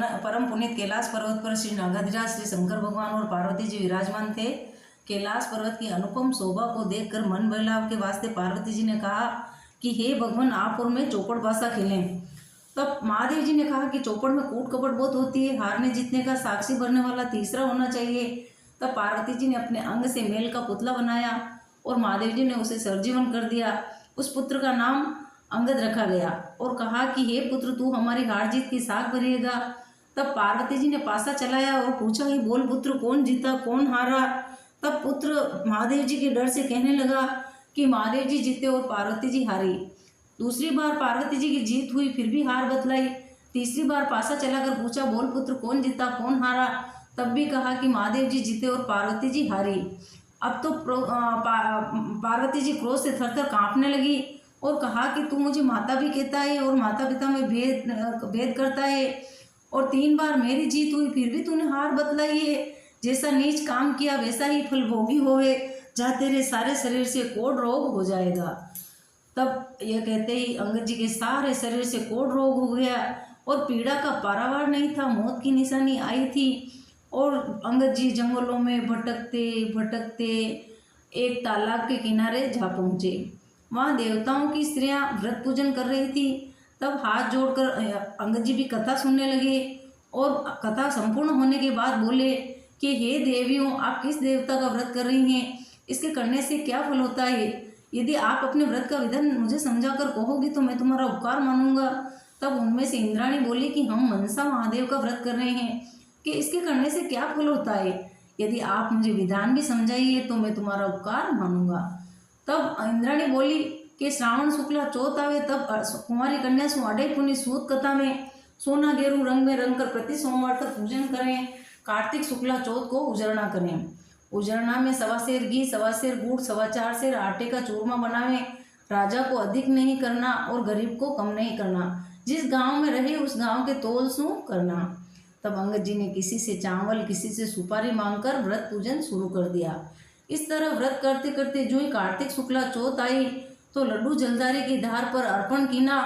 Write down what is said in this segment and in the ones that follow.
परम पुनीत कैलाश पर्वत पर श्री नागाधिराज श्री शंकर भगवान और पार्वती जी विराजमान थे। कैलाश पर्वत की अनुपम शोभा को देखकर मन बहलाव के वास्ते पार्वती जी ने कहा कि हे भगवान, आप और मैं चौपड़ पासा खेलें। तब महादेव जी ने कहा कि चौपड़ में कूट कपट बहुत होती है, हारने जीतने का साक्षी भरने वाला तीसरा होना चाहिए। तब पार्वती जी ने अपने अंग से मेल का पुतला बनाया और महादेव जी ने उसे सर्जीवन कर दिया। उस पुत्र का नाम अंगद रखा गया और कहा कि हे पुत्र, तू हमारी हार जीत की साख भरिएगा। तब पार्वती जी ने पासा चलाया और पूछा कि बोल पुत्र, कौन जीता कौन हारा। तब पुत्र महादेव जी के डर से कहने लगा कि महादेव जी जीते और पार्वती जी हारी। दूसरी बार पार्वती जी की जीत हुई, फिर भी हार बतलाई। तीसरी बार पासा चलाकर पूछा, बोल पुत्र, कौन जीता कौन हारा। तब भी कहा कि महादेव जी जीते और पार्वती जी हारी। अब तो पार्वती जी क्रोध से थरथर कांपने लगी और कहा कि तू मुझे माता भी कहता है और माता पिता में भेद करता है, और 3 बार मेरी जीत हुई फिर भी तूने हार बतलाई है। जैसा नीच काम किया वैसा ही फल भोगी होवे, जा तेरे सारे शरीर से कोढ़ रोग हो जाएगा। तब यह कहते ही अंगद जी के सारे शरीर से कोढ़ रोग हो गया और पीड़ा का पारावार नहीं था, मौत की निशानी आई थी। और अंगद जी जंगलों में भटकते भटकते एक तालाब के किनारे जा पहुँचे। वहाँ देवताओं की स्त्रियां व्रत पूजन कर रही थी। तब हाथ जोड़कर अंगद जी भी कथा सुनने लगे और कथा संपूर्ण होने के बाद बोले कि हे देवियों, आप किस देवता का व्रत कर रही हैं, इसके करने से क्या फल होता है। यदि आप अपने व्रत का विधान मुझे समझा कर कहोगी तो मैं तुम्हारा उपकार मानूंगा। तब उनमें से इंद्राणी बोली कि हम मनसा महादेव का व्रत कर रहे हैं कि इसके करने से क्या फल होता है। यदि आप मुझे विधान भी समझाइए तो मैं तुम्हारा उपकार मानूंगा। तब इंद्राणी बोली कि श्रावण शुक्ला चौथ आवे तब कुमारी कन्या सु अढ़ाई पुनी सूत कथा में सोना गेरू रंग में रंग कर प्रति सोमवार तक पूजन करें। कार्तिक शुक्ला चौथ को उजरना करें। उजरना में 1.25 सेर घी, 1.25 सेर गुड़, 4.25 सेर आटे का चूरमा बनावें। राजा को अधिक नहीं करना और गरीब को कम नहीं करना। जिस गांव में रहे उस गांव के तोल सु करना। तब अंगद जी ने किसी से चावल किसी से सुपारी मांगकर व्रत पूजन शुरू कर दिया। इस तरह व्रत करते करते जो ही कार्तिक शुक्ला चौथ आई तो लड्डू जलधारे की धार पर अर्पण कीना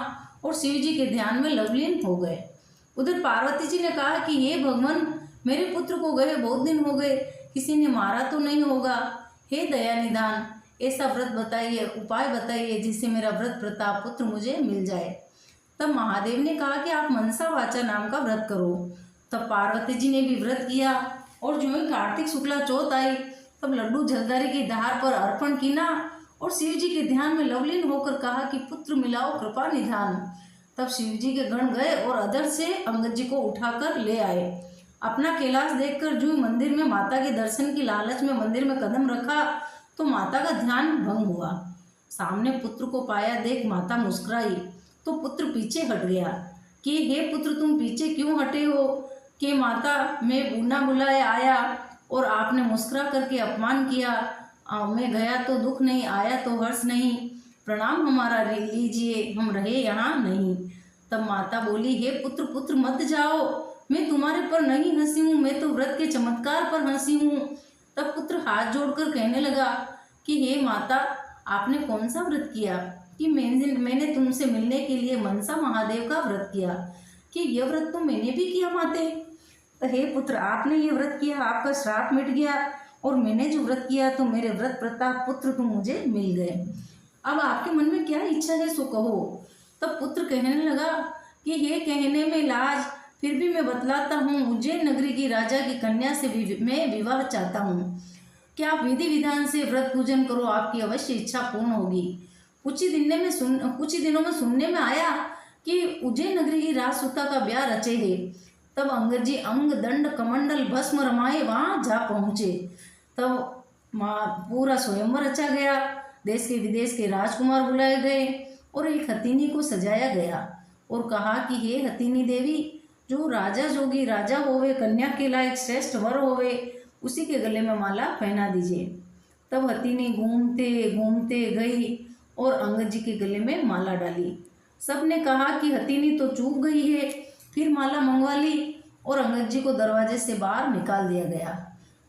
और शिव जी के ध्यान में लवलीन हो गए। उधर पार्वती जी ने कहा कि हे भगवान, मेरे पुत्र को गए बहुत दिन हो गए, किसी ने मारा तो नहीं होगा। हे दया निधान, ऐसा व्रत बताइए, उपाय बताइए जिससे मेरा व्रत प्रताप पुत्र मुझे मिल जाए। तब महादेव ने कहा कि आप मनसा वाचा नाम का व्रत करो। तब पार्वती जी ने भी व्रत किया और जो ही कार्तिक शुक्ला चौथ आई तब लड्डू जलधारे की धार पर अर्पण कीना और शिव जी के ध्यान में लवलीन होकर कहा कि पुत्र मिलाओ कृपा निधान। तब शिव जी के गण गए और अधर से अंगद जी को उठाकर ले आए। अपना कैलाश देखकर जो मंदिर में माता के दर्शन की लालच में मंदिर में कदम रखा तो माता का ध्यान भंग हुआ। सामने पुत्र को पाया देख माता मुस्कुराई तो पुत्र पीछे हट गया कि हे पुत्र, तुम पीछे क्यों हटे हो। कि माता, मैं बिना बुलाए आया और आपने मुस्कुरा करके अपमान किया। मैं गया तो दुख नहीं, आया तो हर्ष नहीं, प्रणाम हमारा लीजिए, हम रहे यहाँ नहीं। तब माता बोली, हे पुत्र पुत्र मत जाओ, मैं तुम्हारे पर नहीं हंसी हूँ, मैं तो व्रत के चमत्कार पर हंसी हूँ। तब पुत्र हाथ जोड़कर कहने लगा कि हे माता, आपने कौन सा व्रत किया कि मैंने तुमसे मिलने के लिए मनसा महादेव का व्रत किया। कि यह व्रत तो मैंने भी किया माते। तो हे पुत्र, आपने ये व्रत किया, आपका श्राप मिट गया, और मैंने जो व्रत किया तो मेरे व्रत प्रताप पुत्र तो मुझे मिल गए। अब आपके मन में क्या इच्छा है सो कहो। तब पुत्र कहने लगा कि हे कहने में लाज, फिर भी मैं बतलाता हूँ, उज्जैन नगरी की राजा की कन्या से मैं विवाह चाहता हूँ। क्या आप विधि विधान से व्रत पूजन करो, आपकी अवश्य इच्छा पूर्ण होगी। कुछ ही दिनों में सुनने में आया कि उज्जैन नगरी की राजसुता का ब्याह रचे है। तब अंगद जी अंग दंड कमंडल भस्म रमाए वहाँ जा पहुँचे। तब पूरा स्वयंवर रचा गया। देश के विदेश के राजकुमार बुलाए गए और एक हथिनी को सजाया गया और कहा कि हे हथिनी देवी, जो राजा जोगी राजा होवे, कन्या के लायक श्रेष्ठ वर होवे, उसी के गले में माला पहना दीजिए। तब हथिनी घूमते घूमते गई और अंगद जी के गले में माला डाली। सबने कहा कि हथिनी तो चूक गई है। फिर माला मंगवा ली और अंगद जी को दरवाजे से बाहर निकाल दिया गया।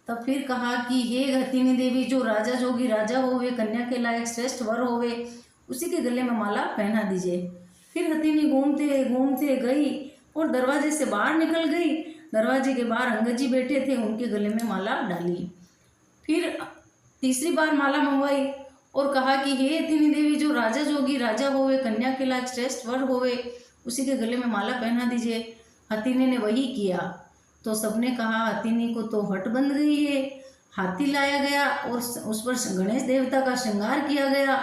तब फिर कहा कि हे हथिनी देवी, जो राजा जोगी राजा होवे, कन्या के लायक श्रेष्ठ वर होवे, उसी के गले में माला पहना दीजिए। फिर हथिनी घूमते घूमते गई और दरवाजे से बाहर निकल गई। दरवाजे के बाहर अंगद जी बैठे थे, उनके गले में माला डाली। फिर तीसरी बार माला मंगवाई और कहा कि हे तिनी देवी, जो राजा जोगी राजा होवे, कन्या के लायक श्रेष्ठ वर होवे, उसी के गले में माला पहना दीजिए। हथिनी ने वही किया तो सबने कहा हथिनी को तो हट बंध गई है। हाथी लाया गया और उस पर गणेश देवता का श्रृंगार किया गया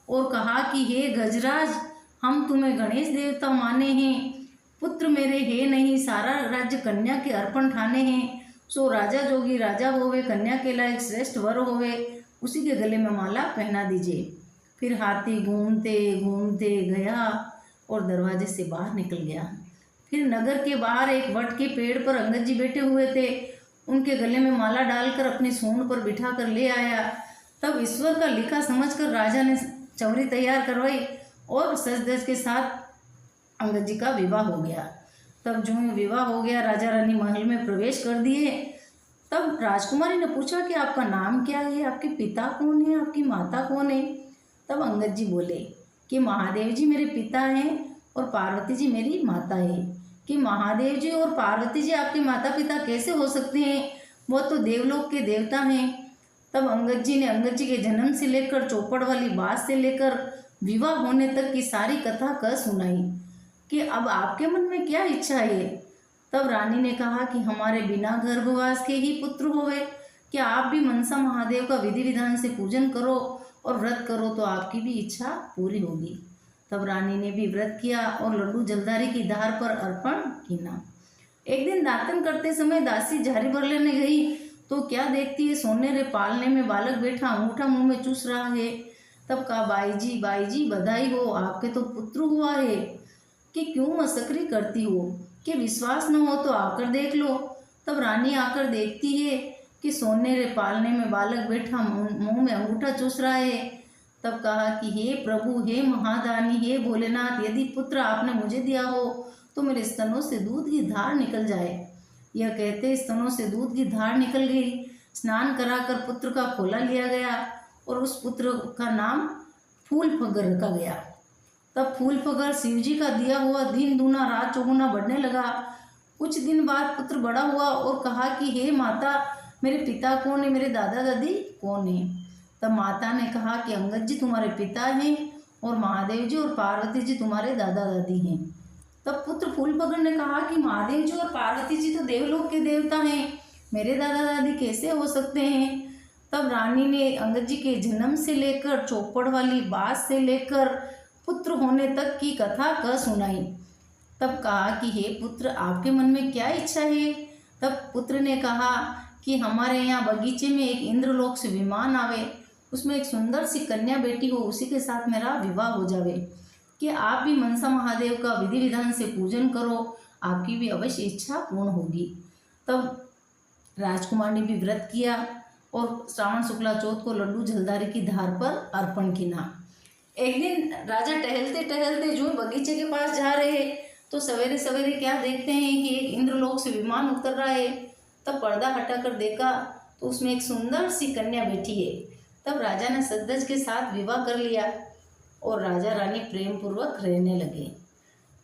और कहा कि हे गजराज, हम तुम्हें गणेश देवता माने हैं, पुत्र मेरे हे नहीं, सारा राज्य कन्या के अर्पण ठाने हैं। सो राजा जोगी राजा होवे, कन्या के लायक श्रेष्ठ वर होवे, उसी के गले में माला पहना दीजिए। फिर हाथी घूमते घूमते गया और दरवाजे से बाहर निकल गया। फिर नगर के बाहर एक वट के पेड़ पर अंगद जी बैठे हुए थे, उनके गले में माला डालकर अपनी सूंड पर बिठा कर ले आया। तब ईश्वर का लिखा समझकर राजा ने चौरी तैयार करवाई और सज धज के साथ अंगद जी का विवाह हो गया। तब जो विवाह हो गया, राजा रानी महल में प्रवेश कर दिए। तब राजकुमारी ने पूछा कि आपका नाम क्या है, आपके पिता कौन है, आपकी माता कौन है। तब अंगद जी बोले कि महादेव जी मेरे पिता हैं और पार्वती जी मेरी माता है। कि महादेव जी और पार्वती जी आपके माता पिता कैसे हो सकते हैं, वो तो देवलोक के देवता हैं। तब अंगद जी ने अंगद जी के जन्म से लेकर चौपड़ वाली बात से लेकर विवाह होने तक की सारी कथा कह सुनाई कि अब आपके मन में क्या इच्छा है। तब रानी ने कहा कि हमारे बिना गर्भवास के ही पुत्र होवे, क्या आप भी मनसा महादेव का विधि विधान से पूजन करो और व्रत करो तो आपकी भी इच्छा पूरी होगी। तब रानी ने भी व्रत किया और लड्डू जलधारी की धार पर अर्पण किया। एक दिन दातन करते समय दासी झारी भर लेने गई तो क्या देखती है, सोनेरे पालने में बालक बैठा अंगूठा मुंह में चूस रहा है। तब कहा बाई जी बधाई हो, आपके तो पुत्र हुआ है, कि क्यों मसकरी करती हो, कि विश्वास न हो तो आकर देख लो। तब रानी आकर देखती है कि सोनेरे पालने में बालक बैठा मुंह में अंगूठा चूस रहा है। तब कहा कि हे प्रभु, हे महादानी, हे भोलेनाथ, यदि पुत्र आपने मुझे दिया हो तो मेरे स्तनों से दूध की धार निकल जाए। यह कहते स्तनों से दूध की धार निकल गई। स्नान कराकर पुत्र का खोला लिया गया और उस पुत्र का नाम फूलफगर रखा गया। तब फूलफगर शिवजी का दिया हुआ दिन दूना रात चौगुना बढ़ने लगा। कुछ दिन बाद पुत्र बड़ा हुआ और कहा कि हे माता, मेरे पिता कौन है, मेरे दादा दादी कौन है। तब माता ने कहा कि अंगद जी तुम्हारे पिता हैं और महादेव जी और पार्वती जी तुम्हारे दादा दादी हैं। तब पुत्र फूलफगर ने कहा कि महादेव जी और पार्वती जी तो देवलोक के देवता हैं, मेरे दादा दादी कैसे हो सकते हैं। तब रानी ने अंगद जी के जन्म से लेकर चौपड़ वाली बात से लेकर पुत्र होने तक की कथा कह सुनाई। तब कहा कि हे पुत्र, आपके मन में क्या इच्छा है। तब पुत्र ने कहा कि हमारे यहाँ बगीचे में एक इंद्रलोक से विमान आवे, उसमें एक सुंदर सी कन्या बेटी हो, उसी के साथ मेरा विवाह हो जावे, कि आप भी मनसा महादेव का विधि विधान से पूजन करो, आपकी भी अवश्य इच्छा पूर्ण होगी। तब राजकुमार ने भी व्रत किया और श्रावण शुक्ला चौथ को लड्डू जलधारी की धार पर अर्पण किया। एक दिन राजा टहलते टहलते जो बगीचे के पास जा रहे तो सवेरे सवेरे क्या देखते हैं कि एक इंद्रलोक से विमान उतर रहा है। तब पर्दा हटाकर देखा तो उसमें एक सुंदर सी कन्या बैठी है। तब राजा ने सद्दज के साथ विवाह कर लिया और राजा रानी प्रेम पूर्वक रहने लगे।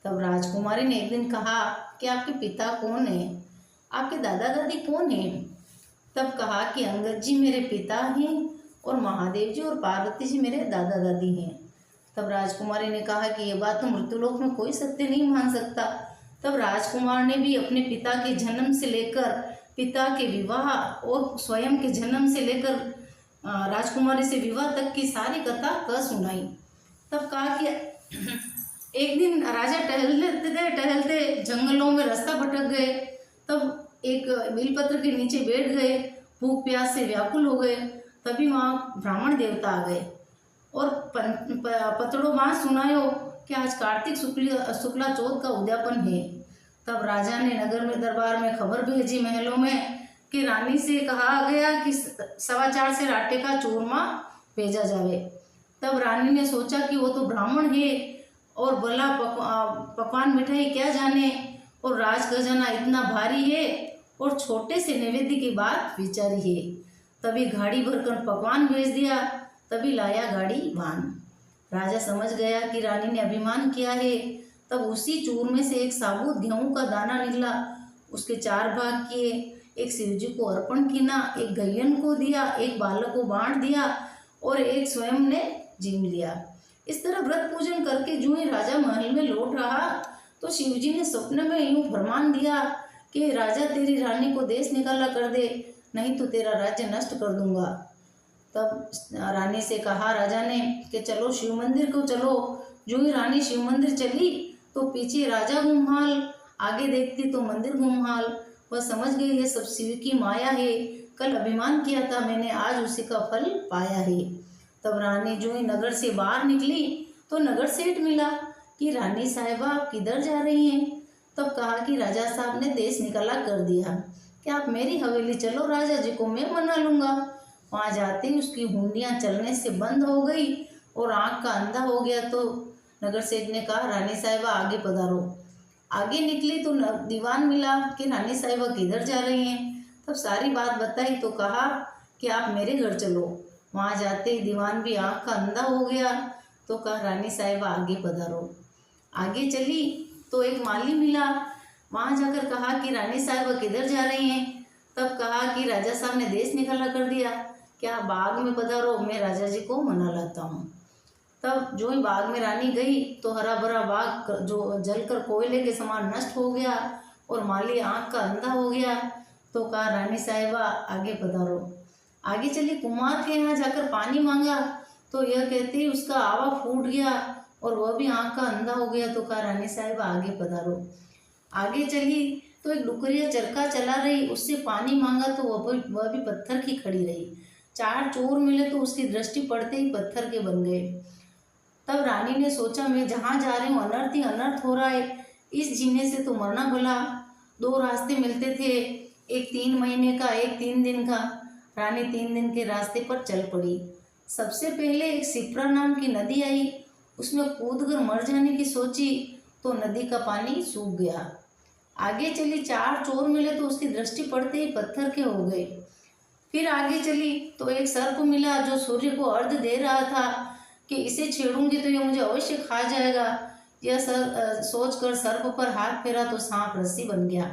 तब राजकुमारी ने एक दिन कहा कि आपके पिता कौन है, आपके दादा दादी कौन है। तब कहा कि अंगद जी मेरे पिता हैं और महादेव जी और पार्वती जी मेरे दादा दादी हैं। तब राजकुमारी ने कहा कि यह बात तो मृत्युलोक में कोई सत्य नहीं मान सकता। तब राजकुमार ने भी अपने पिता के जन्म से लेकर पिता के विवाह और स्वयं के जन्म से लेकर राजकुमारी से विवाह तक की सारी कथा कह सुनाई। तब कहा कि एक दिन राजा टहलते जंगलों में रास्ता भटक गए। तब एक बेलपत्र के नीचे बैठ गए, भूख प्यास से व्याकुल हो गए। तभी वहाँ ब्राह्मण देवता आ गए और पतड़ो बात सुनायो कि आज कार्तिक शुक्ला चौथ का उद्यापन है। तब राजा ने नगर में दरबार में खबर भेजी महलों में कि रानी से कहा गया कि 4.25 से आटे का चूरमा भेजा जावे। तब रानी ने सोचा कि वो तो ब्राह्मण है और भला पकवान मिठाई क्या जाने, और राज खजाना इतना भारी है और छोटे से नैवेद्य की बात विचारी है। तभी गाड़ी भरकर पकवान भेज दिया। तभी लाया गाड़ी बान। राजा समझ गया कि रानी ने अभिमान किया है। तब तब उसी चूर में से एक साबुत गेहूं का दाना निकला, उसके 4 भाग किए, एक शिवजी को अर्पण किया, एक गैयन को दिया, एक बालक को बांट दिया और एक स्वयं ने जीम लिया। इस तरह व्रत पूजन करके जो ही राजा महल में लौट रहा तो शिवजी ने स्वप्न में यूं फरमान दिया कि राजा तेरी रानी को देश निकाला कर दे, नहीं तो तेरा राज्य नष्ट कर दूंगा। तब रानी से कहा राजा ने कि चलो शिव मंदिर को चलो। जो ही रानी शिव मंदिर चली तो पीछे राजा घूमहाल, आगे देखती तो मंदिर घूमहाल। वह समझ गई ये सब शिव की माया है, कल अभिमान किया था मैंने, आज उसी का फल पाया है। तब रानी जो ही नगर से बाहर निकली तो नगर सेठ मिला कि रानी साहिबा आप किधर जा रही हैं। तब कहा कि राजा साहब ने देश निकाला कर दिया कि आप मेरी हवेली चलो, राजा जी को मैं मना लूँगा। वहाँ जाते ही उसकी हुंडियाँ चलने से बंद हो गई और आँख का अंधा हो गया। तो नगर सेठ ने कहा रानी साहिबा आगे पधारो। आगे निकली तो दीवान मिला कि रानी साहिबा किधर जा रही हैं। तब सारी बात बताई तो कहा कि आप मेरे घर चलो। वहाँ जाते ही दीवान भी आँख का अंधा हो गया तो कहा रानी साहिबा आगे पधारो। आगे चली तो एक माली मिला, वहाँ जाकर कहा कि रानी साहिबा किधर जा रही हैं। तब कहा कि राजा साहब ने देश निकाला कर दिया, क्या बाग में पधारो, मैं राजा जी को मना लाता हूँ। तब जो ही बाग में रानी गई तो हरा भरा बाग जो जलकर कोयले के समान नष्ट हो गया और माली आँख का अंधा हो गया। तो कहा रानी साहिबा आगे पधारो। आगे चली, कुमार के यहाँ जाकर पानी मांगा तो यह कहते ही उसका आवा फूट गया और वह भी आँख का अंधा हो गया। तो कहा रानी साहिबा आगे पधारो। आगे चली तो एक डुकरिया चरखा चला रही, उससे पानी मांगा तो वह भी पत्थर की खड़ी रही। 4 चोर मिले तो उसकी दृष्टि पड़ते ही पत्थर के बन गए। तब रानी ने सोचा मैं जहाँ जा रही हूँ अनर्थ ही अनर्थ हो रहा है, इस जीने से तो मरना भला। 2 रास्ते मिलते थे, एक 3 महीने का, एक 3 दिन का। रानी 3 दिन के रास्ते पर चल पड़ी। सबसे पहले एक सिप्रा नाम की नदी आई, उसमें कूदकर मर जाने की सोची तो नदी का पानी सूख गया। आगे चली, 4 चोर मिले तो उसकी दृष्टि पड़ते ही पत्थर के हो गए। फिर आगे चली तो एक सर्प मिला जो सूर्य को अर्घ दे रहा था कि इसे छेड़ूंगी तो यह मुझे अवश्य खा जाएगा। यह सोचकर सर्प पर हाथ फेरा तो सांप रस्सी बन गया।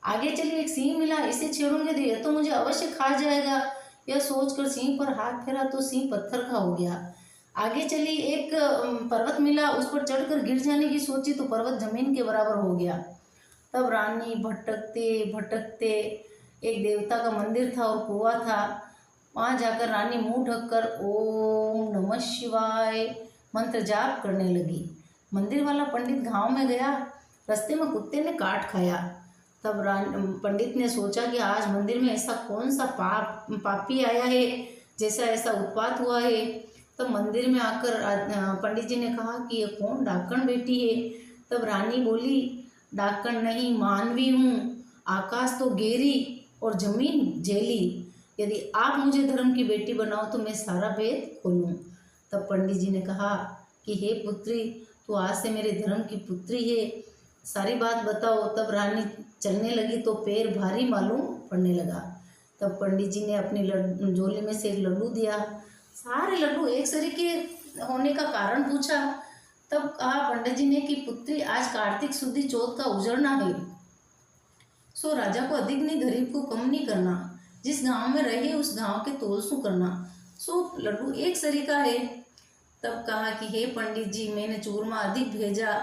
आगे चली, एक सिंह मिला, इसे छेड़ूंगी तो यह तो मुझे अवश्य खा जाएगा। यह सोचकर सिंह पर हाथ फेरा तो सिंह पत्थर का हो गया। आगे चली, एक पर्वत मिला, उस पर चढ़कर गिर जाने की सोची तो पर्वत जमीन के बराबर हो गया। तब रानी भटकते भटकते एक देवता का मंदिर था और कुआं था, वहाँ जाकर रानी मुंह ढककर ओम नमः शिवाय मंत्र जाप करने लगी। मंदिर वाला पंडित गांव में गया, रास्ते में कुत्ते ने काट खाया। तब पंडित ने सोचा कि आज मंदिर में ऐसा कौन सा पापी आया है जैसा ऐसा उत्पात हुआ है। तब मंदिर में आकर पंडित जी ने कहा कि ये कौन डाकण बेटी है। तब रानी बोली डाकण नहीं, मानवी हूँ, आकाश तो गेरी और जमीन जेली। यदि आप मुझे धर्म की बेटी बनाओ तो मैं सारा भेद खोलूँ। तब पंडित जी ने कहा कि हे पुत्री, तू आज से मेरे धर्म की पुत्री है, सारी बात बताओ। तब रानी चलने लगी तो पैर भारी मालूम पड़ने लगा। तब पंडित जी ने अपनी झोली में से एक लड्डू दिया। सारे लड्डू एक सरीके होने का कारण पूछा। तब कहा पंडित जी ने कि पुत्री, आज कार्तिक शुद्धि चौथ का उजड़ना है, सो राजा को अधिक नहीं, गरीब को कम नहीं करना, जिस गांव में रहे उस गांव के तोलसू करना, सो लड्डू एक सरीका है। तब कहा कि हे पंडित जी, मैंने चूरमा अधिक भेजा,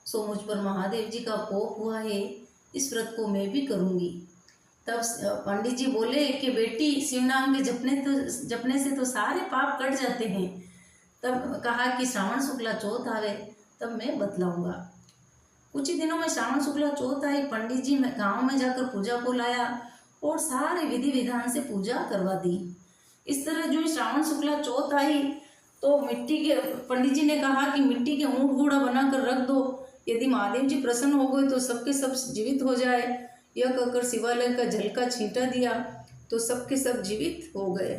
सो मुझ पर महादेव जी का कोप हुआ है, इस व्रत को मैं भी करूँगी। तब पंडित जी बोले कि बेटी, शिव नाम के जपने से तो सारे पाप कट जाते हैं। तब कहा कि श्रावण शुक्ला चौथ आवे तब मैं बतलाऊंगा। कुछ ही दिनों में श्रावण शुक्ला चौथ आई। पंडित जी में गाँव में जाकर पूजा को लाया और सारे विधि विधान से पूजा करवा दी। इस तरह जो श्रावण शुक्ला चौथ आई तो मिट्टी के पंडित जी ने कहा कि मिट्टी के ऊँट घोड़ा बनाकर रख दो, यदि महादेव जी प्रसन्न हो गए तो सबके सब जीवित हो जाए। यह कहकर शिवालय का जल का छींटा दिया तो सबके सब जीवित हो गए।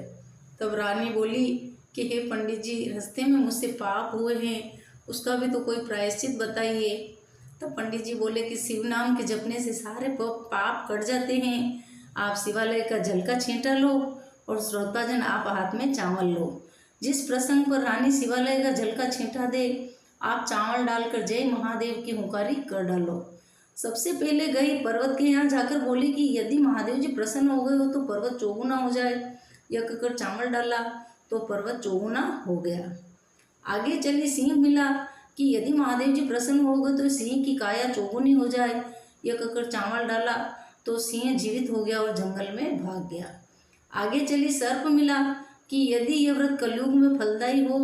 तब रानी बोली कि हे पंडित जी, रास्ते में मुझसे पाप हुए हैं, उसका भी तो कोई प्रायश्चित बताइए। तब पंडित जी बोले कि शिव नाम के जपने से सारे पाप कट जाते हैं। आप शिवालय का जल का छींटा लो और श्रोताजन आप हाथ में चावल लो। जिस प्रसंग पर रानी शिवालय का जल का छींटा दे आप चावल डालकर जय महादेव की हुंकारी कर डालो। सबसे पहले गई पर्वत के यहाँ जाकर बोली कि यदि महादेव जी प्रसन्न हो गए हो तो पर्वत चौगुना हो जाए। यह कहकर चावल डाला तो पर्वत चौगुना हो गया। आगे चली सिंह मिला कि यदि महादेव जी प्रसन्न हो गए तो सिंह की काया चौगुनी हो जाए। यह कहकर चावल डाला तो सिंह जीवित हो गया और जंगल में भाग गया। आगे चली सर्प मिला कि यदि यह व्रत कलयुग में फलदायी हो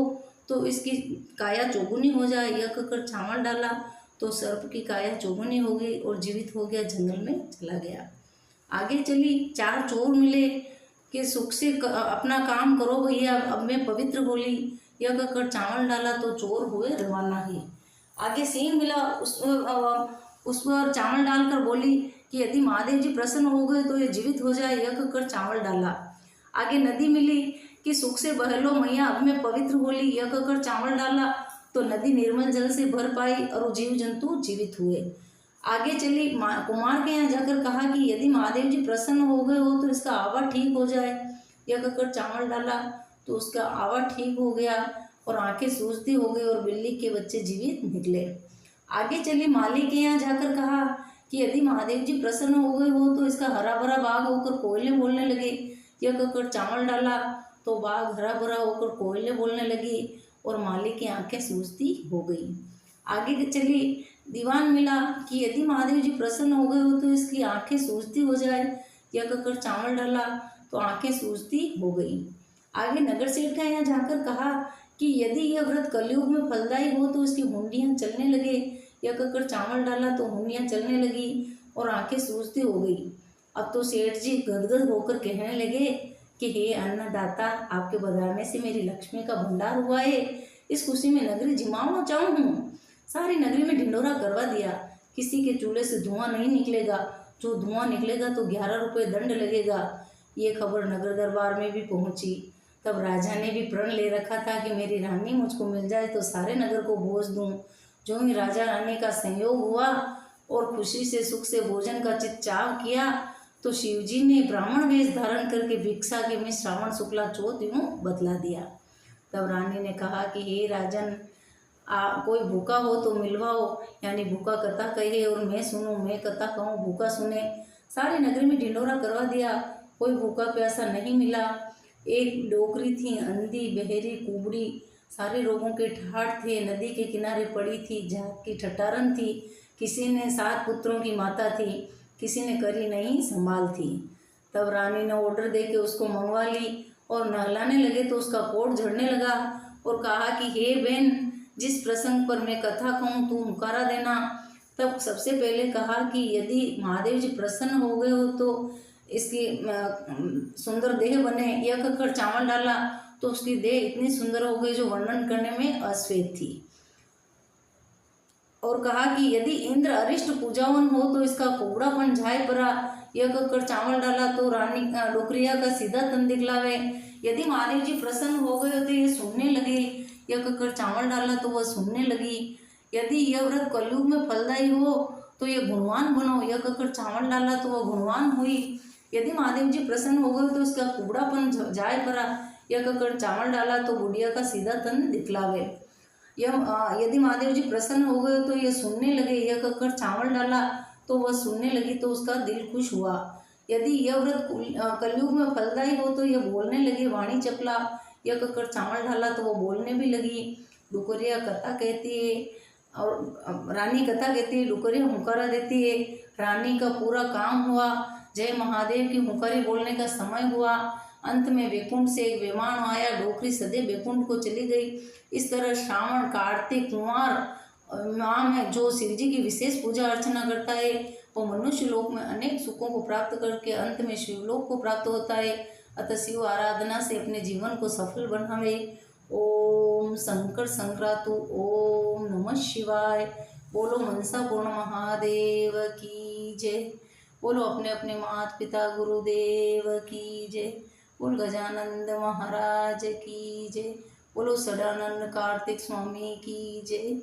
तो इसकी काया चौगुनी हो जाए। यह कहकर चावल डाला तो सर्प की काया चौगुनी हो गई और जीवित हो गया, जंगल में चला गया। आगे चली 4 चोर मिले कि सुख से अपना काम करो भैया, अब मैं पवित्र होली। यह कहकर चावल डाला तो चोर हुए रवाना ही। आगे सिंह मिला, उस पर चावल डालकर बोली कि यदि महादेव जी प्रसन्न हो गए तो ये जीवित हो जाए। यह कहकर चावल डाला। आगे नदी मिली कि सुख से बह लो मैया, अब मैं पवित्र होली। यह कहकर चावल डाला तो नदी निर्मल जल से भर पाई और जीव जंतु जीवित हुए। आगे चली कुमार के यहाँ जाकर कहा कि यदि महादेव जी प्रसन्न हो गए हो तो इसका आवा ठीक हो जाए। यह कहकर चावल डाला तो उसका आवा ठीक हो गया और आंखें सूजती हो गई और बिल्ली के बच्चे जीवित निकले। आगे चली माली के यहाँ जाकर कहा कि यदि महादेव जी प्रसन्न हो गए हो तो इसका हरा भरा बाग होकर कोयले बोलने लगे। यह कहकर चावल डाला तो बाग हरा भरा होकर कोयले बोलने लगी और माली की आंखें सूजती हो गई। आगे चली दीवान मिला कि यदि महादेव जी प्रसन्न हो गए हो तो इसकी आंखें सूजती हो जाए। यह कहकर चावल डाला तो आंखें सूजती हो गई। आगे नगर सेठ का यहाँ जाकर कहा कि यदि यह व्रत कलयुग में फलदायी हो तो इसकी हुंडियाँ चलने लगे। यह कहकर चावल डाला तो हुंडियाँ चलने लगी और आंखें सूजती हो गई। अब तो सेठ जी गदगद होकर कहने लगे कि हे अन्नदाता, आपके बधाने से मेरी लक्ष्मी का भंडार हुआ है। इस खुशी में नगरी जिमाना चाहूँ हूँ। सारी नगरी में ढिंडोरा करवा दिया। किसी के चूल्हे से धुआं नहीं निकलेगा, जो धुआं निकलेगा तो 11 रुपये दंड लगेगा। ये खबर नगर दरबार में भी पहुंची। तब राजा ने भी प्रण ले रखा था कि मेरी रानी मुझको मिल जाए तो सारे नगर को भोज दूं। जो ही राजा रानी का संयोग हुआ और खुशी से सुख से भोजन का चित्चाव किया तो शिवजी ने ब्राह्मण वेश धारण करके भिक्षा के में श्रावण शुक्ला चौथ यूँ बतला दिया। तब रानी ने कहा कि हे राजन, कोई भूखा हो तो मिलवाओ, यानी भूखा कथा कहे और मैं सुनूं, मैं कथा कहूँ भूखा सुने। सारी नगरी में ढिंडोरा करवा दिया, कोई भूखा प्यासा नहीं मिला। एक डोकरी थी, अंधी बहरी कुबड़ी, सारे रोगों के ठाठ थे। नदी के किनारे पड़ी थी, जात की ठठारन थी। किसी ने 7 पुत्रों की माता थी, किसी ने करी नहीं संभाल थी। तब रानी ने ऑर्डर दे के उसको मंगवा ली और नहलाने लगे तो उसका कोट झड़ने लगा और कहा कि हे बहन, जिस प्रसंग पर मैं कथा कहूँ तू हुंकारा देना। तब सबसे पहले कहा कि यदि महादेव जी प्रसन्न हो गए हो तो इसकी सुंदर देह बने। यह कहकर चावल डाला तो उसकी देह इतनी सुंदर हो गई जो वर्णन करने में अश्वेत थी। और कहा कि यदि इंद्र अरिष्ट पूजावन हो तो इसका कुबड़ापन झाय परा। यह कहकर चावल डाला तो रानी डोकरिया का सीधा तन दिखलावे। यदि महादेव जी प्रसन्न हो गए तो ये सुनने लगे। यह कहकर चावल डाला तो वह सुनने लगी। यदि यह व्रत कलयुग में फलदायी हो तो यह गुणवान बनो। यह कहकर चावल डाला तो वह गुणवान हुई। यदि महादेव जी प्रसन्न हो गए तो इसका कुबड़ापन जाय परा। यह कहकर चावल डाला तो बुढ़िया का सीधा तन दिखलावे। यदि महादेव जी प्रसन्न हो गए तो यह सुनने लगे। यह कहकर चावल डाला तो वह सुनने लगी तो उसका दिल खुश हुआ। यदि यह व्रत कलयुग में फलदायी हो तो यह बोलने लगी, वाणी चपला। यह कहकर चावल डाला तो वो बोलने भी लगी। डुकरिया कथा कहती है और रानी कथा कहती है, डुकरिया हुंकारा देती है। रानी का पूरा काम हुआ। जय महादेव की हुंकारी बोलने का समय हुआ। अंत में वैकुंठ से एक विमान आया, डोकरी सदैव वैकुंठ को चली गई। इस तरह श्रावण, कार्तिक, कुमार माह में जो शिव जी की विशेष पूजा अर्चना करता है वो मनुष्य लोक में अनेक सुखों को प्राप्त करके अंत में शिवलोक को प्राप्त होता है। अतः शिव आराधना से अपने जीवन को सफल बनावे। ओम शंकर संक्रांतु, ओम नमः शिवाय। बोलो मनसा पूर्ण महादेव की जय। बोलो अपने अपने माता पिता गुरुदेव की जय। बोल गजानंद महाराज की जय। बोलो सदानंद कार्तिक स्वामी की जय।